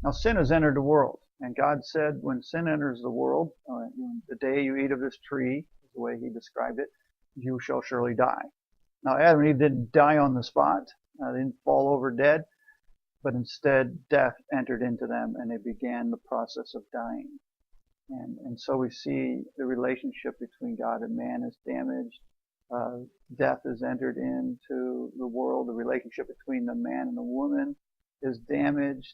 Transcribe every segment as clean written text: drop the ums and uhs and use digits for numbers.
Now sin has entered the world, and God said when sin enters the world, the day you eat of this tree, the way he described it, you shall surely die. Now Adam and Eve didn't die on the spot. They didn't fall over dead, but instead death entered into them and they began the process of dying. And so we see the relationship between God and man is damaged. Death has entered into the world. The relationship between the man and the woman is damaged.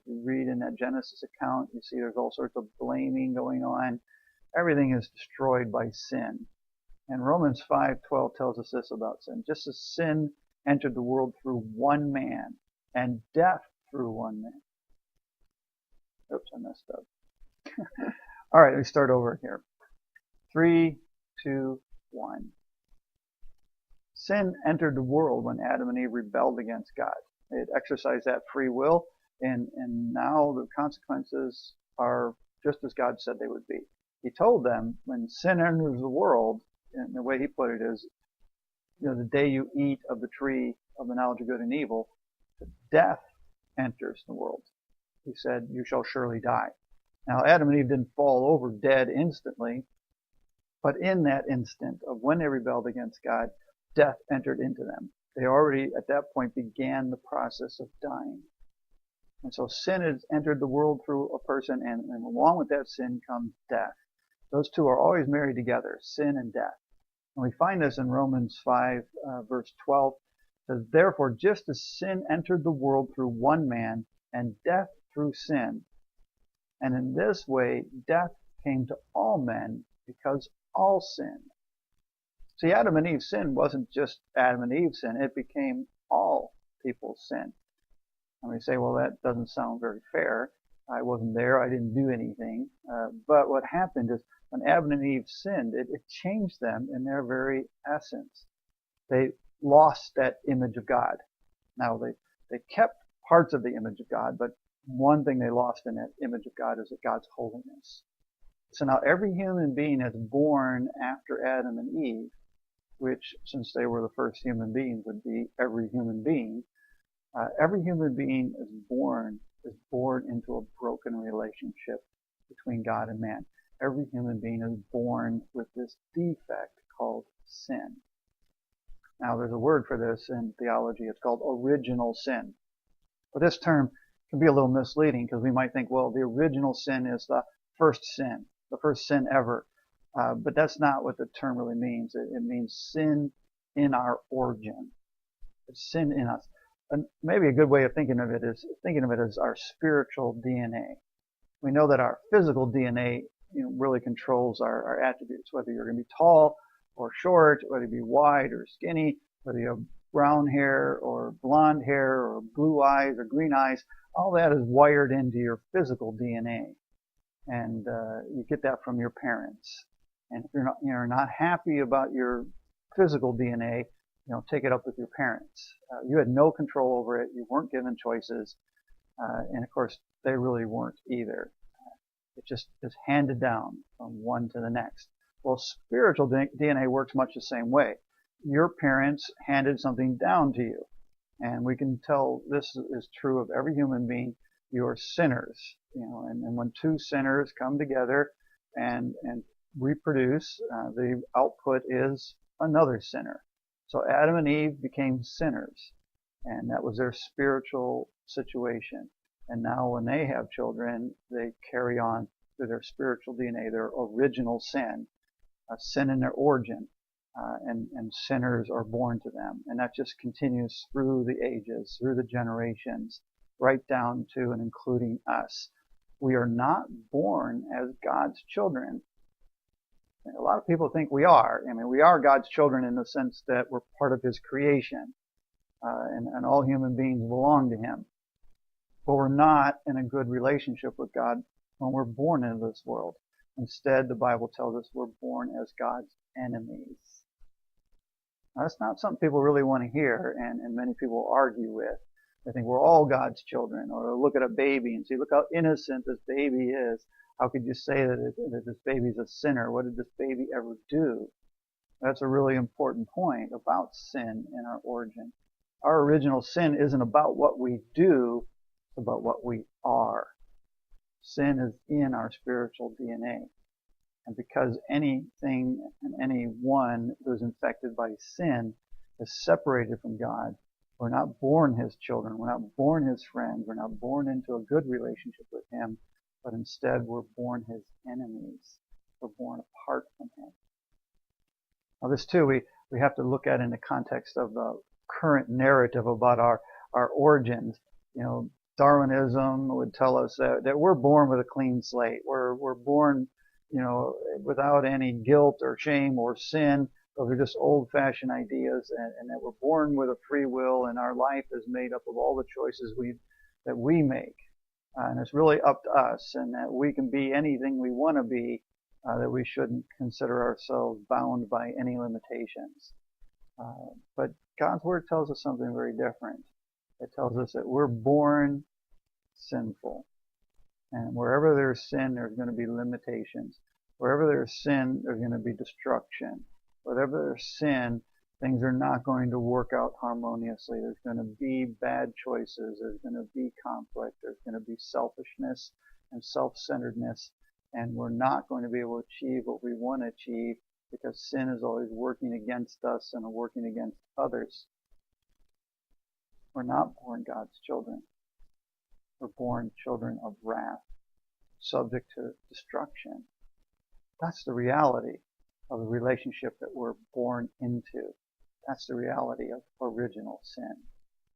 You read in that Genesis account, you see there's all sorts of blaming going on. Everything is destroyed by sin. And Romans 5:12 tells us this about sin. Just as sin entered the world through one man, and death through one man. Oops, I messed up. All right, let me start over here. 3, 2, 1. Sin entered the world when Adam and Eve rebelled against God. They had exercised that free will, and now the consequences are just as God said they would be. He told them when sin enters the world, and the way he put it is, the day you eat of the tree of the knowledge of good and evil, death enters the world. He said, you shall surely die. Now, Adam and Eve didn't fall over dead instantly, but in that instant of when they rebelled against God, death entered into them. They already, at that point, began the process of dying. And so sin has entered the world through a person, and along with that sin comes death. Those two are always married together, sin and death. And we find this in Romans 5, verse 12. It says, therefore, just as sin entered the world through one man, and death through sin, and in this way death came to all men because all sinned. See, Adam and Eve's sin wasn't just Adam and Eve's sin. It became all people's sin. And we say, well, that doesn't sound very fair. I wasn't there. I didn't do anything. But what happened is when Adam and Eve sinned, it changed them in their very essence. They lost that image of God. Now, they kept parts of the image of God, but one thing they lost in that image of God is God's holiness. So now every human being that's born after Adam and Eve, which since they were the first human beings would be every human being, every human being is born into a broken relationship between God and man. Every human being is born with this defect called sin. Now there's a word for this in theology. It's called original sin. But this term can be a little misleading because we might think, well, the original sin is the first sin ever. But that's not what the term really means. It means sin in our origin. It's sin in us. And maybe a good way of thinking of it as our spiritual DNA. We know that our physical DNA really controls our attributes, whether you're going to be tall or short, whether you be wide or skinny, whether you have brown hair or blonde hair or blue eyes or green eyes. All that is wired into your physical DNA. And you get that from your parents. And if you're not happy about your physical DNA, take it up with your parents. You had no control over it. You weren't given choices. And of course, they really weren't either. It just is handed down from one to the next. Well, spiritual DNA works much the same way. Your parents handed something down to you. And we can tell this is true of every human being. You're sinners. And when two sinners come together and reproduce, the output is another sinner. So Adam and Eve became sinners, and that was their spiritual situation. And now when they have children, they carry on through their spiritual DNA, their original sin, a sin in their origin, and sinners are born to them. And that just continues through the ages, through the generations, right down to and including us. We are not born as God's children. A lot of people think we are. I mean, we are God's children in the sense that we're part of His creation, and all human beings belong to Him. But we're not in a good relationship with God when we're born into this world. Instead, the Bible tells us we're born as God's enemies. Now, that's not something people really want to hear, and many people argue with. They think we're all God's children, or look at a baby and see, look how innocent this baby is. How could you say that this baby's a sinner? What did this baby ever do? That's a really important point about sin in our origin. Our original sin isn't about what we do. It's about what we are. Sin is in our spiritual DNA. And because anything and anyone who's infected by sin is separated from God, we're not born his children. We're not born his friends. We're not born into a good relationship with him, but instead we're born his enemies. We're born apart from him. Now this too, we have to look at in the context of the current narrative about our origins. Darwinism would tell us that we're born with a clean slate. We're born, without any guilt or shame or sin. Those are just old-fashioned ideas, and that we're born with a free will, and our life is made up of all the choices that we make. And it's really up to us, and that we can be anything we want to be, that we shouldn't consider ourselves bound by any limitations. But God's Word tells us something very different. It tells us that we're born sinful. And wherever there's sin, there's going to be limitations. Wherever there's sin, there's going to be destruction. Wherever there's sin, things are not going to work out harmoniously. There's going to be bad choices. There's going to be conflict. There's going to be selfishness and self-centeredness. And we're not going to be able to achieve what we want to achieve because sin is always working against us and working against others. We're not born God's children. We're born children of wrath, subject to destruction. That's the reality of the relationship that we're born into. That's the reality of original sin.